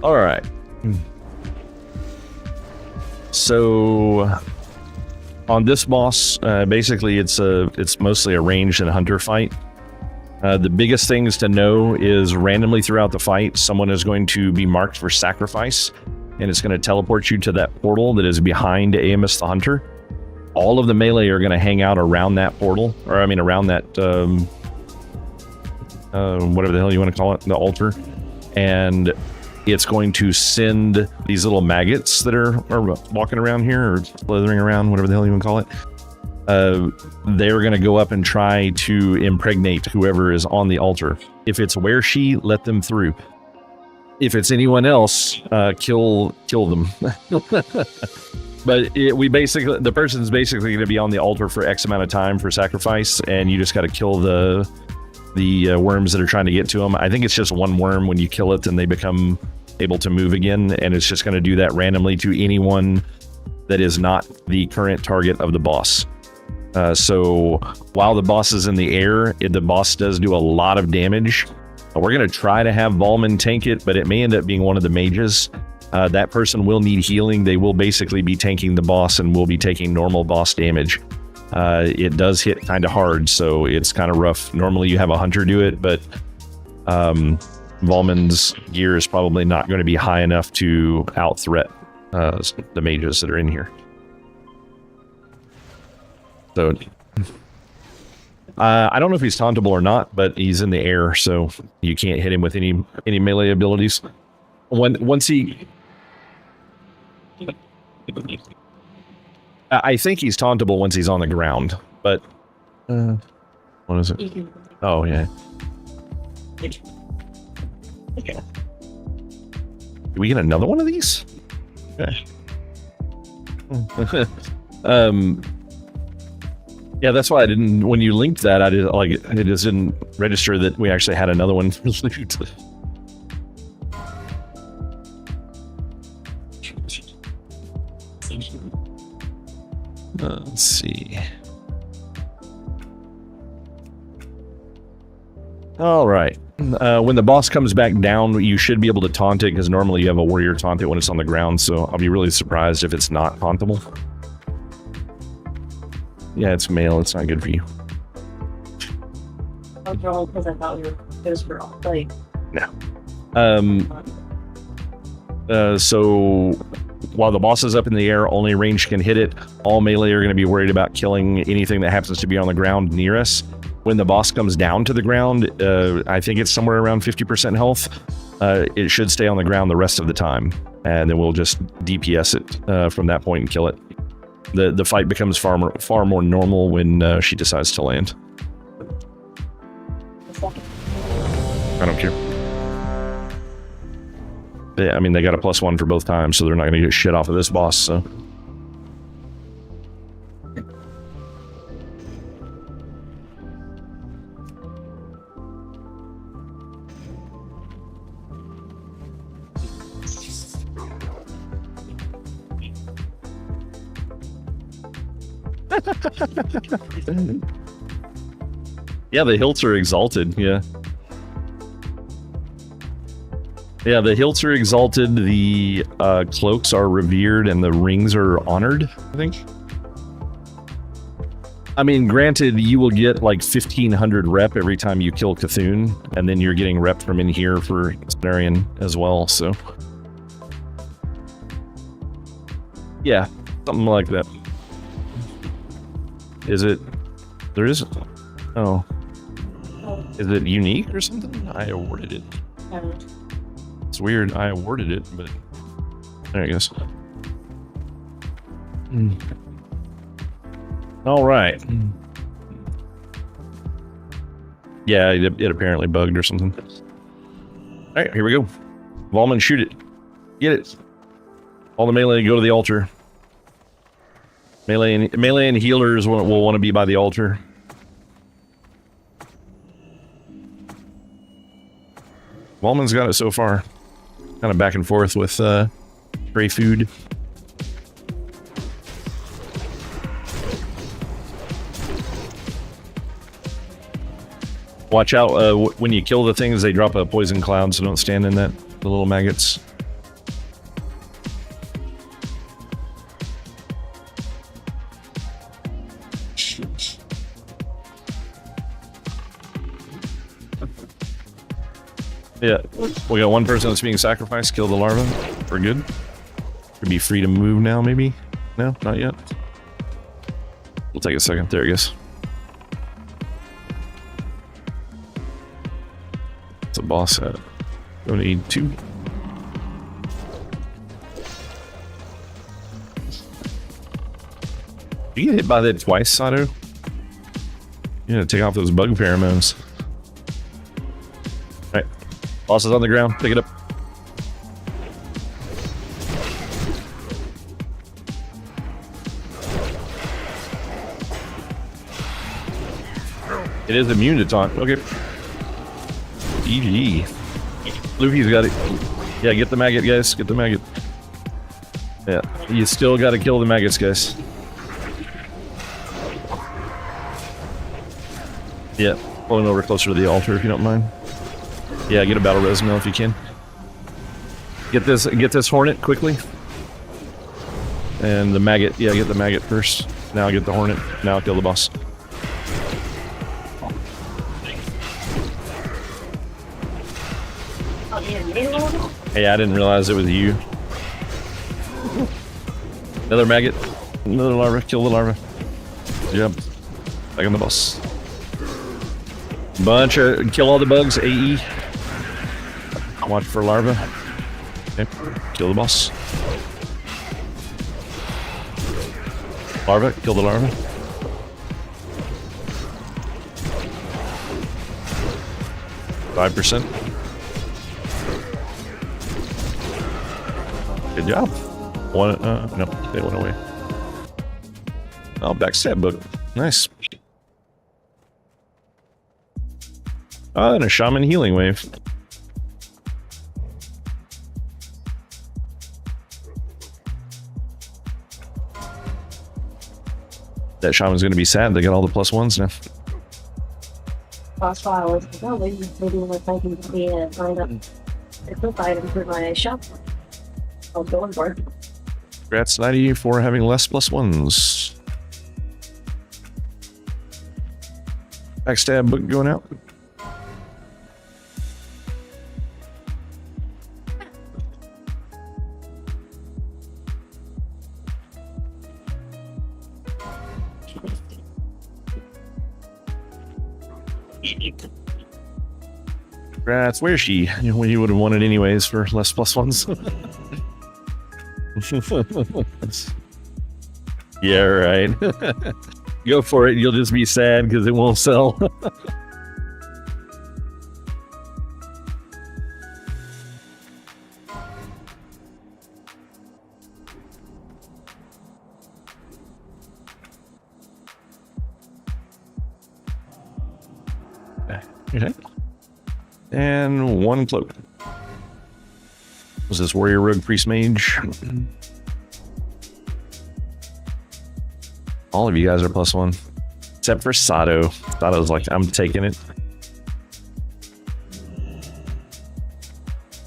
All right. So on this boss, basically it's mostly a ranged and hunter fight. The biggest things to know is randomly throughout the fight, someone is going to be marked for sacrifice, and it's going to teleport you to that portal that is behind Amos the Hunter. All of the melee are going to hang out around that portal, or I mean around that, whatever the hell you want to call it, the altar. And it's going to send these little maggots that are walking around here, or slithering around, whatever the hell you want to call it. They're going to go up and try to impregnate whoever is on the altar. If it's Where-She, let them through. If it's anyone else, kill them. But the person's basically going to be on the altar for X amount of time for sacrifice, and you just got to kill the worms that are trying to get to them. I think it's just one worm. When you kill it, then they become able to move again, and it's just going to do that randomly to anyone that is not the current target of the boss. So while the boss is in the air, the boss does do a lot of damage. We're going to try to have Ballman tank it, but it may end up being one of the mages. That person will need healing. They will basically be tanking the boss and will be taking normal boss damage. It does hit kind of hard, so it's kind of rough. Normally you have a hunter do it, but Ballman's gear is probably not going to be high enough to out-threat the mages that are in here. So I don't know if he's tauntable or not, but he's in the air, so you can't hit him with any melee abilities. Once he, I think he's tauntable once he's on the ground, but what is it? Oh yeah. Okay. Do we get another one of these? Okay. Yeah, that's why I didn't. When you linked that, I did like it just didn't register that we actually had another one for loot. Let's see. All right. When the boss comes back down, you should be able to taunt it, because normally you have a warrior taunt it when it's on the ground. So I'll be really surprised if it's not tauntable. Yeah, it's male. It's not good for you. Girl, because I thought it was girl. Like, no. So while the boss is up in the air, only range can hit it. All melee are going to be worried about killing anything that happens to be on the ground near us. When the boss comes down to the ground, I think it's somewhere around 50% health. It should stay on the ground the rest of the time, and then we'll just DPS it from that point and kill it. The fight becomes far more normal when she decides to land. I don't care. I mean, they got a +1 for both times, so they're not going to get shit off of this boss, so. Yeah, the hilts are exalted, yeah. Yeah, the hilts are exalted, the cloaks are revered, and the rings are honored, I think. I mean, granted, you will get like 1,500 rep every time you kill Cthulhu, and then you're getting rep from in here for Cenarian as well, so. Yeah, something like that. Is it? There is. Oh. Is it unique or something? I awarded it. It's weird. I awarded it, but there it goes. All right. Yeah, it apparently bugged or something. All right, here we go. Volman, shoot it. Get it. All the melee go to the altar. Melee and healers will want to be by the altar. Wallman's got it so far. Kind of back and forth with stray food. Watch out when you kill the things, they drop a poison cloud, so don't stand in that. The little maggots. Yeah, we got one person that's being sacrificed. Kill the larva. We're good. Should be free to move now, maybe? No, not yet. We'll take a second. There it goes. It's a boss at. Don't need 2. You get hit by that twice, Sato? You gotta take off those bug pheromones. Alright. Boss is on the ground. Pick it up. It is immune to taunt. Okay. GG. Luffy's got it. Yeah, get the maggot, guys. Get the maggot. Yeah, you still got to kill the maggots, guys. Yeah, pulling over closer to the altar if you don't mind. Yeah, get a battle res mill if you can. Get this hornet quickly. And the maggot. Yeah, get the maggot first. Now get the hornet. Now kill the boss. Hey, I didn't realize it was you. Another maggot. Another larva. Kill the larva. Jump. Back on the boss. Kill all the bugs. AE. Watch for larva. Okay. Kill the boss. Larva. Kill the larva. %. Good job. One, no, they went away. Oh, backstab book. Nice. Oh, and a shaman healing wave. That shaman's gonna be sad. They got all the +1s now. That's why I was like, oh, maybe we're thinking to be find up a quick item for my shop. I was going for it. Congrats, 90 for having less +1s. Backstab book going out. Congrats, where's she? You would have won it anyways for less +1s. Yeah, right. Go for it. You'll just be sad because it won't sell. Okay. And 1 cloak. Was this warrior rogue priest mage? All of you guys are +1, except for Sato. Sato's like, I'm taking it.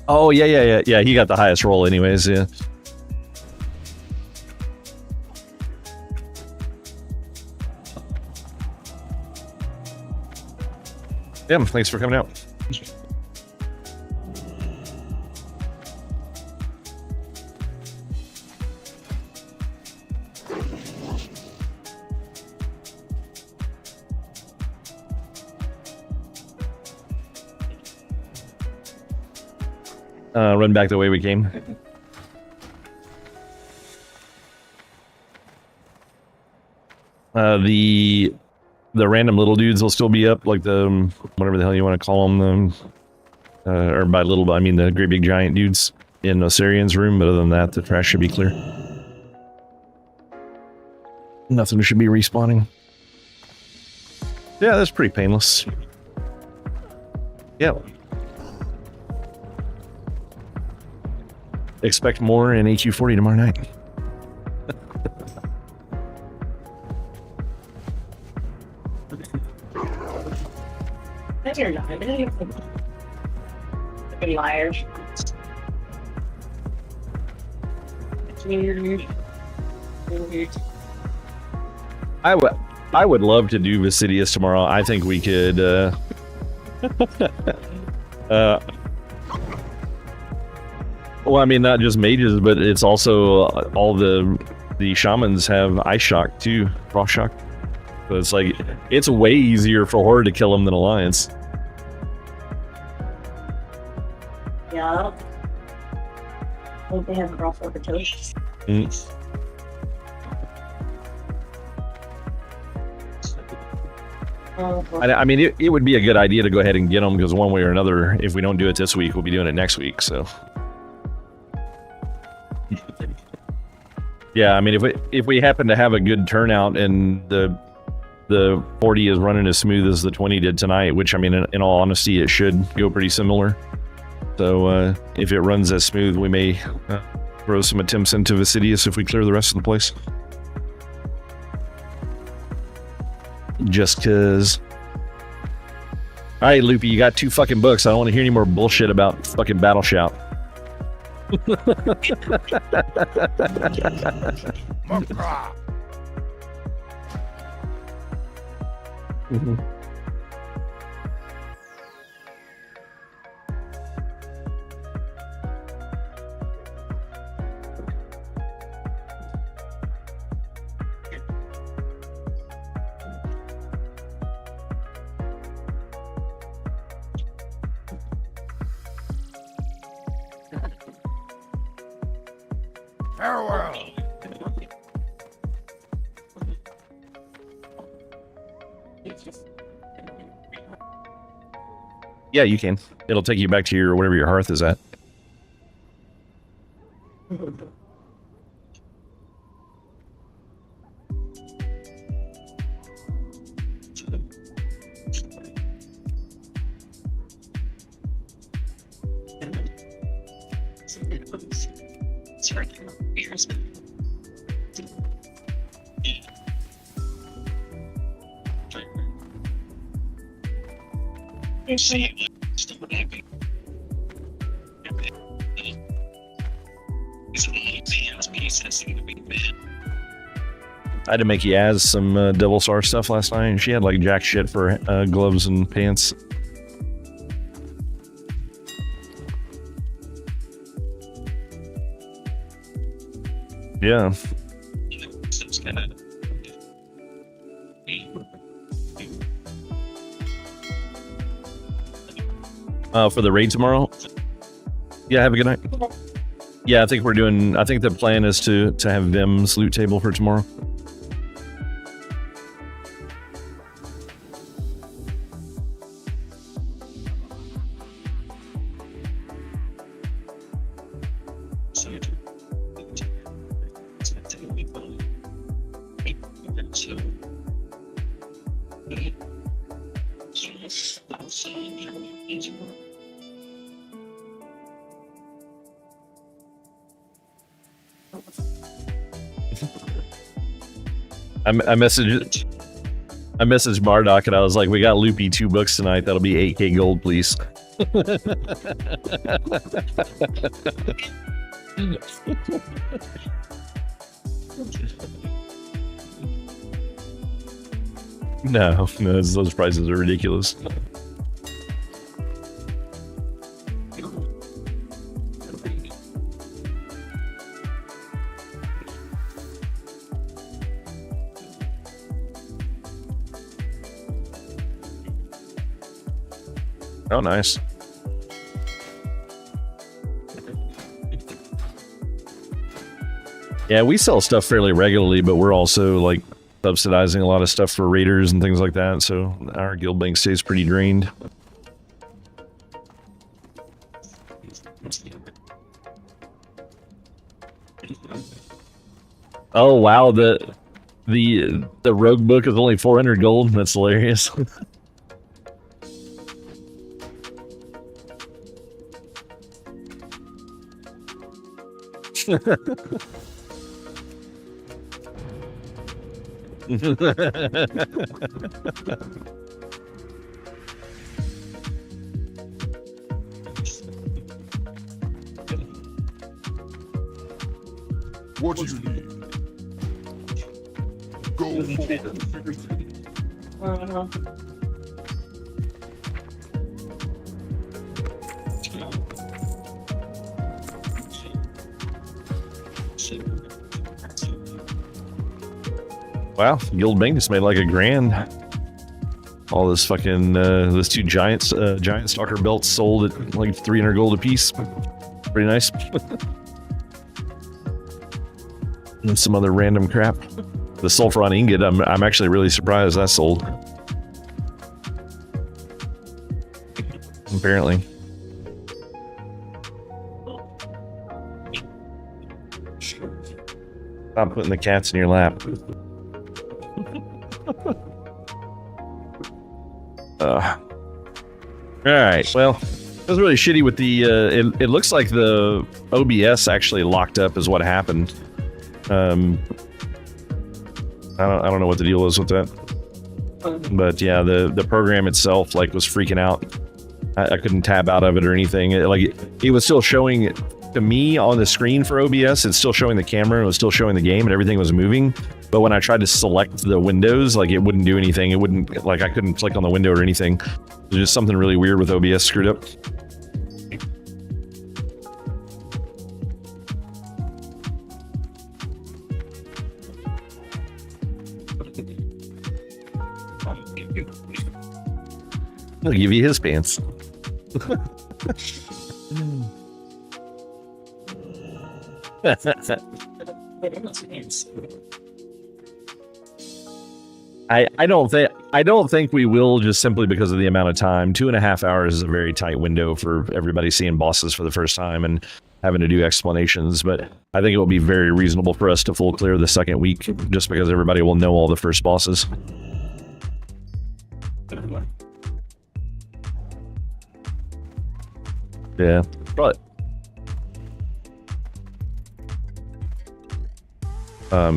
Oh yeah. He got the highest roll, anyways. Yeah. Yeah. Thanks for coming out. Run back the way we came. The random little dudes will still be up, like the whatever the hell you want to call them, or by little, I mean the great big giant dudes in Osirian's room. But other than that, the trash should be clear. Nothing should be respawning. Yeah, that's pretty painless. Yeah. Expect more in HU40 tomorrow night. But you're not. Fucking liars. Weird. I would love to do Vicidius tomorrow. I think we could well, I mean, not just mages, but it's also all the shamans have ice shock too, frost shock. So it's like it's way easier for Horde to kill them than Alliance. Yeah. I think they have crossover toes. I mean, it would be a good idea to go ahead and get them because one way or another, if we don't do it this week, we'll be doing it next week. So, yeah, I mean, if we happen to have a good turnout and the 40 is running as smooth as the 20 did tonight, which I mean, in all honesty, it should go pretty similar. So if it runs as smooth, we may throw some attempts into Vicidius if we clear the rest of the place. Just cause. Alright, Loopy, you got 2 fucking books. I don't want to hear any more bullshit about fucking Battle Shout. Farewell. Yeah, you can. It'll take you back to your whatever your hearth is at. I had to make Yaz some Devil Star stuff last night, and she had like jack shit for gloves and pants. Yeah. For the raid tomorrow? Yeah, have a good night. Yeah, I think the plan is to have Vim's loot table for tomorrow. I messaged Bardock and I was like, we got Loopy 2 books tonight. That'll be 8K gold, please. No, those prices are ridiculous. Oh, nice. Yeah, we sell stuff fairly regularly, but we're also like subsidizing a lot of stuff for raiders and things like that, so our guild bank stays pretty drained. Oh wow, the rogue book is only 400 gold. That's hilarious. What do you need? Go for it. Wow, Guild Bank just made like $1,000. All this fucking those two giant stalker belts sold at like 300 gold a piece. Pretty nice. And some other random crap. The sulfuron ingot, I'm actually really surprised that sold. Apparently. Stop putting the cats in your lap. Alright, well, it was really shitty with the, it looks like the OBS actually locked up is what happened. I don't know what the deal is with that. But yeah, the program itself, like, was freaking out. I couldn't tab out of it or anything. It was still showing to me on the screen for OBS, it's still showing the camera, it was still showing the game, and everything was moving. But when I tried to select the windows, like, it wouldn't do anything. It wouldn't, like, I couldn't click on the window or anything. There's just something really weird with OBS screwed up. I'll give you his pants. I don't think we will, just simply because of the amount of time. 2.5 hours is a very tight window for everybody seeing bosses for the first time and having to do explanations, but I think it will be very reasonable for us to full clear the second week, just because everybody will know all the first bosses. Yeah, but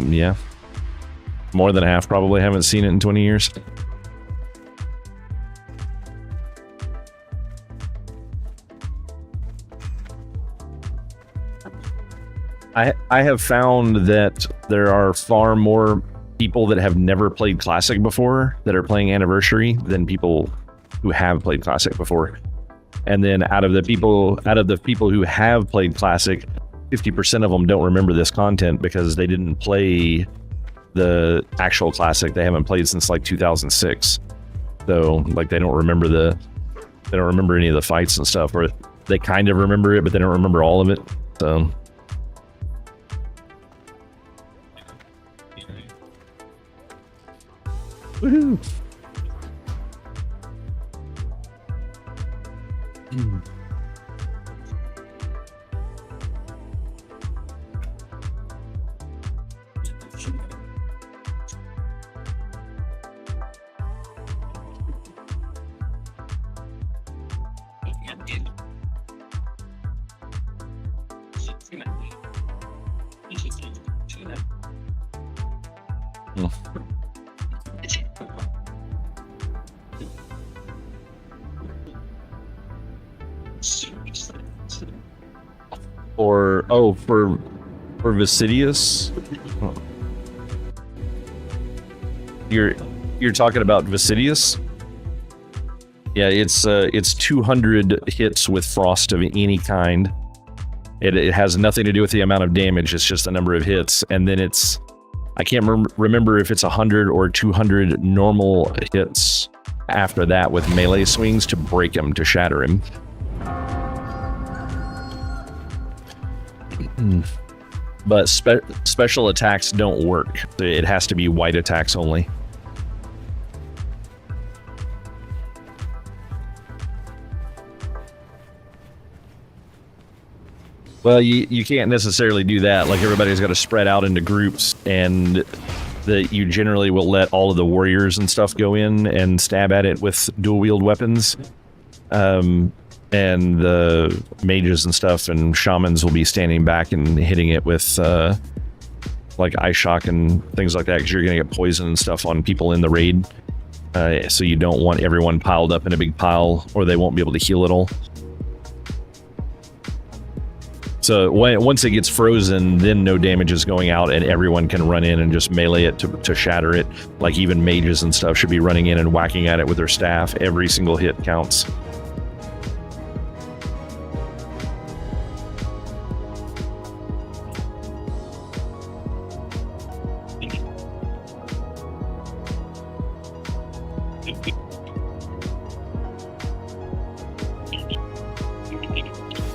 yeah, more than half probably haven't seen it in 20 years. I have found that there are far more people that have never played Classic before that are playing Anniversary than people who have played Classic before. And then out of the people who have played Classic, 50% of them don't remember this content because they didn't play the actual Classic. They haven't played since like 2006. So like they don't remember any of the fights and stuff, or they kind of remember it, but they don't remember all of it. So woohoo. For Vicidius, you're talking about Vicidius? Yeah, it's 200 hits with frost of any kind. It has nothing to do with the amount of damage. It's just the number of hits, and then I can't remember if it's 100 or 200 normal hits after that with melee swings to break him, to shatter him. But special attacks don't work. It has to be white attacks only. Well, you can't necessarily do that. Like, everybody's got to spread out into groups, and you generally will let all of the warriors and stuff go in and stab at it with dual wield weapons. And the mages and stuff and shamans will be standing back and hitting it with like ice shock and things like that, because you're going to get poison and stuff on people in the raid. So you don't want everyone piled up in a big pile, or they won't be able to heal at all. So once it gets frozen, then no damage is going out, and everyone can run in and just melee it to shatter it. Like even mages and stuff should be running in and whacking at it with their staff. Every single hit counts.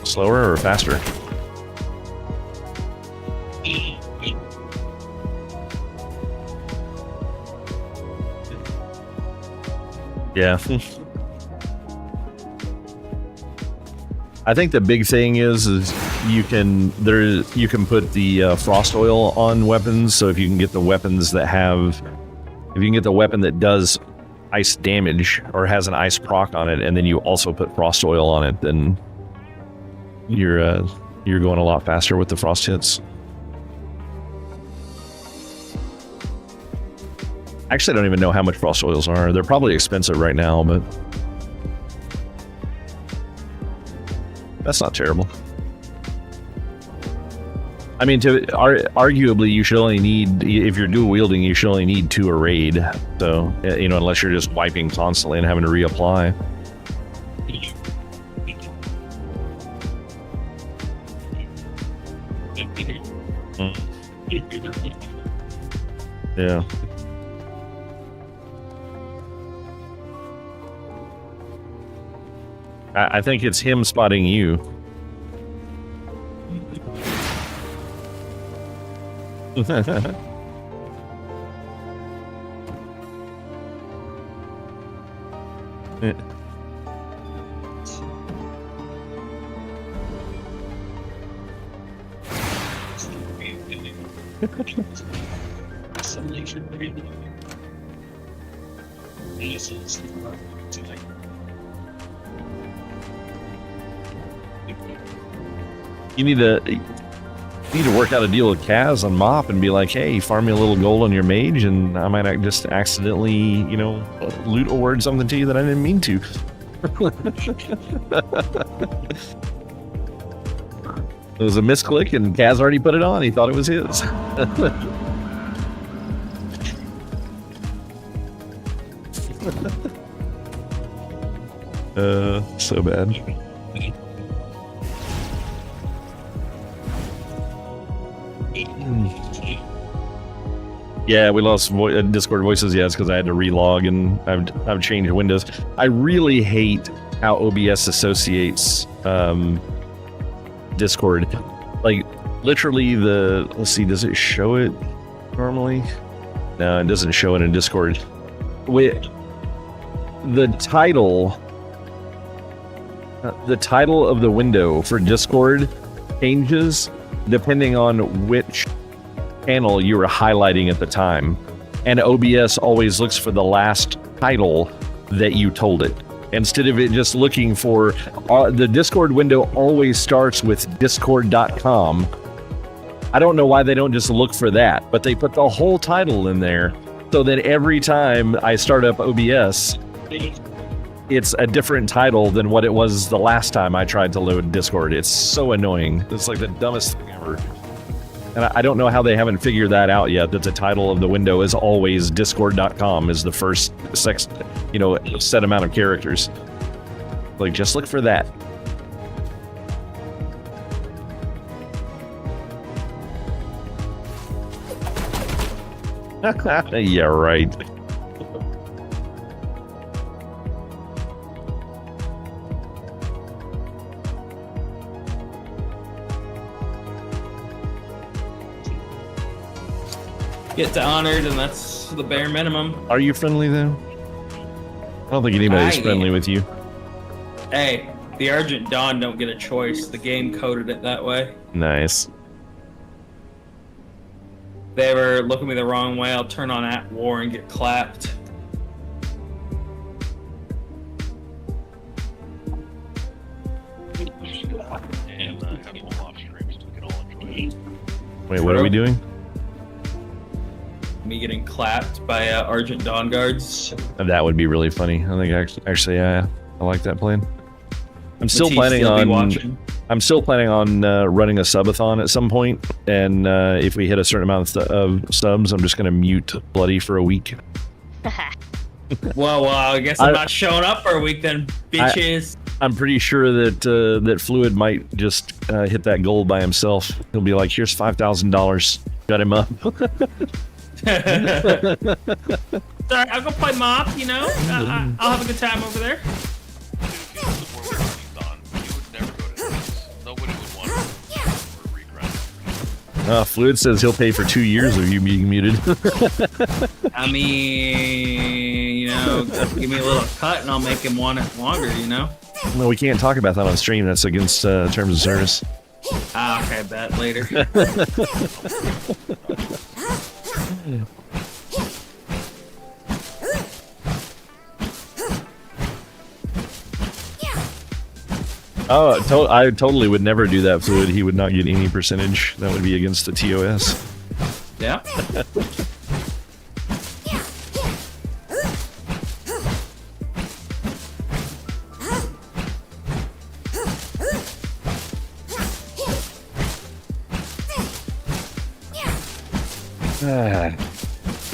Slower or faster? Yeah. I think the big thing is you can put the frost oil on weapons. So if you can get the weapons that have, if you can get the weapon that does ice damage or has an ice proc on it, and then you also put frost oil on it, then you're going a lot faster with the frost hits. Actually, I don't even know how much frost oils are. They're probably expensive right now, but that's not terrible. I mean, arguably, you should only need, if you're dual wielding, you should only need 2 a raid. So, you know, unless you're just wiping constantly and having to reapply. Yeah. I think it's him spotting you. You need to work out a deal with Kaz on Mop and be like, hey, farm me a little gold on your mage, and I might just accidentally, you know, loot award something to you that I didn't mean to. It was a misclick, and Kaz already put it on. He thought it was his. So bad. Yeah, we lost Discord voices. Yeah, it's because I had to relog and I've changed Windows. I really hate how OBS associates Discord. Like literally let's see, does it show it normally? No, it doesn't show it in Discord. The title of the window for Discord changes depending on which panel you were highlighting at the time, and OBS always looks for the last title that you told it instead of it just looking for the Discord window always starts with discord.com. I don't know why they don't just look for that, but they put the whole title in there so that every time I start up OBS it's a different title than what it was the last time I tried to load Discord. It's so annoying. It's like the dumbest thing ever. And I don't know how they haven't figured that out yet, that the title of the window is always discord.com is the first set amount of characters. Like, just look for that. Yeah, right. Get honored, and that's the bare minimum. Are you friendly though? I don't think anybody's friendly with you. Hey, the Argent Dawn don't get a choice. The game coded it that way. Nice. If they ever look at me the wrong way, I'll turn on At War and get clapped. Wait, what are we doing? Me getting clapped by Argent Dawn guards. That would be really funny. I think actually, yeah, I like that plan. I'm still Matisse planning will be on watching. I'm still planning on running a subathon at some point, and if we hit a certain amount of subs, I'm just going to mute Bloody for a week. Well, I guess I'm not showing up for a week then, bitches. I'm pretty sure that that Fluid might just hit that goal by himself. He'll be like, "Here's $5,000. Got him up." Sorry, I'll go play Mop. You know, I'll have a good time over there. Fluid says he'll pay for 2 years of you being muted. I mean, you know, give me a little cut and I'll make him want it longer, you know? No, we can't talk about that on stream. That's against terms of service. Okay, bet later. Oh, I totally would never do that, Fluid. He would not get any percentage. That would be against the TOS. Yeah.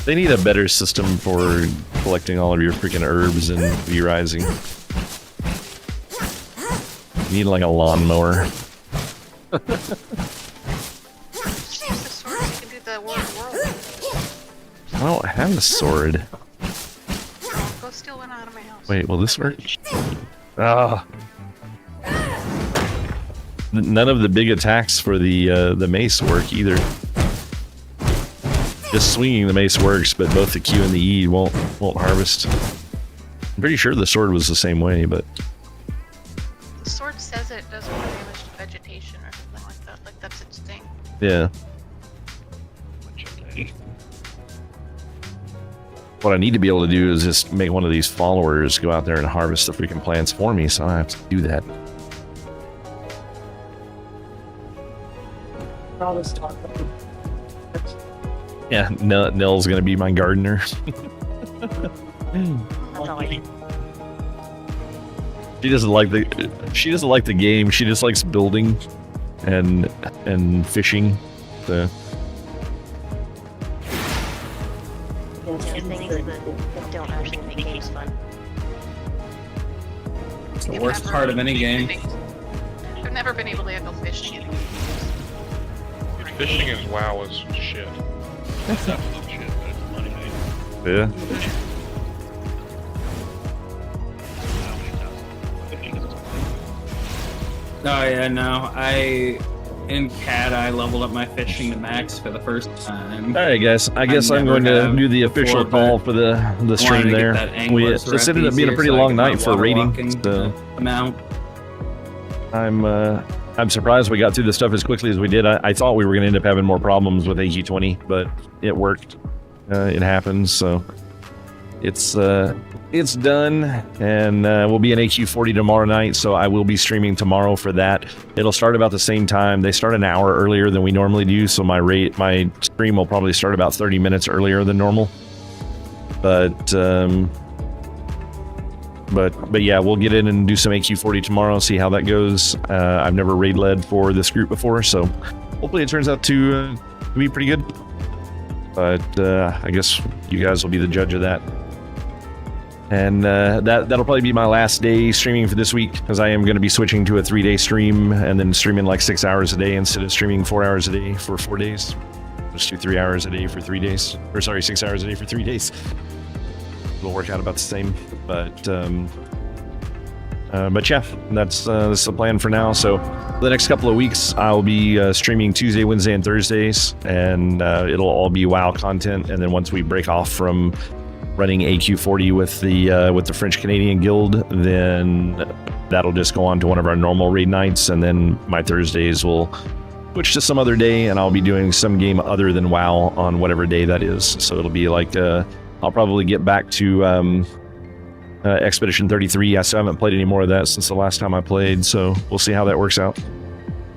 They need a better system for collecting all of your freaking herbs and V-Rising. You need like a lawnmower. Just use the sword so you can do the War of Worlds. I don't have a sword. Oh, go steal one out of my house. Wait, will this work? Ah. None of the big attacks for the mace work either. Just swinging the mace works, but both the Q and the E won't harvest. I'm pretty sure the sword was the same way, but The sword says it does more damage to vegetation or something like that. Like that's its thing. yeah. What I need to be able to do is just make one of these followers go out there and harvest the freaking plants for me, so I have to do that. All this talk. Yeah, Nell's gonna be my gardener. That's all I need. She doesn't like the game. She just likes building and fishing. So Just things that don't actually make games fun. It's the worst part of any game. I've never been able to handle fishing. Dude, fishing is WoW is shit. It's absolute shit, but it's money made. yeah. Oh yeah, no. In CAD, I leveled up my fishing to max for the first time. All right, guys. I guess I'm going to do the official call for the stream there. This ended up being a pretty long night for rating. So Amount. I'm surprised we got through the stuff as quickly as we did. I thought we were going to end up having more problems with AQ20, but it worked. It happens. So it's done, and we'll be in AQ40 tomorrow night. So I will be streaming tomorrow for that. It'll start about the same time. They start an hour earlier than we normally do, so my stream will probably start about 30 minutes earlier than normal. But yeah, we'll get in and do some AQ40 tomorrow, see how that goes. I've never raid led for this group before, so hopefully it turns out to be pretty good. But I guess you guys will be the judge of that. And that'll probably be my last day streaming for this week, because I am going to be switching to a 3-day stream and then streaming like 6 hours a day instead of streaming 4 hours a day for 4 days. Just do 3 hours a day for 3 days. Or sorry, 6 hours a day for 3 days. It'll work out about the same. But yeah, that's the plan for now. So the next couple of weeks, I'll be streaming Tuesday, Wednesday, and Thursdays, and it'll all be WoW content. And then once we break off from running AQ40 with the French Canadian Guild, then that'll just go on to one of our normal raid nights, and then my Thursdays will switch to some other day, and I'll be doing some game other than WoW on whatever day that is. So it'll be like I'll probably get back to Expedition 33. I still haven't played any more of that since the last time I played, so we'll see how that works out.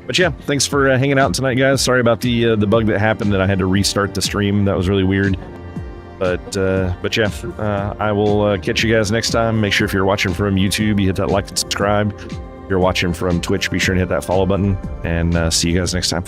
But yeah, thanks for hanging out tonight, guys. Sorry about the bug that happened that I had to restart the stream. That was really weird. But yeah, I will catch you guys next time. Make sure if you're watching from YouTube, you hit that like and subscribe. If you're watching from Twitch, be sure to hit that follow button, and see you guys next time.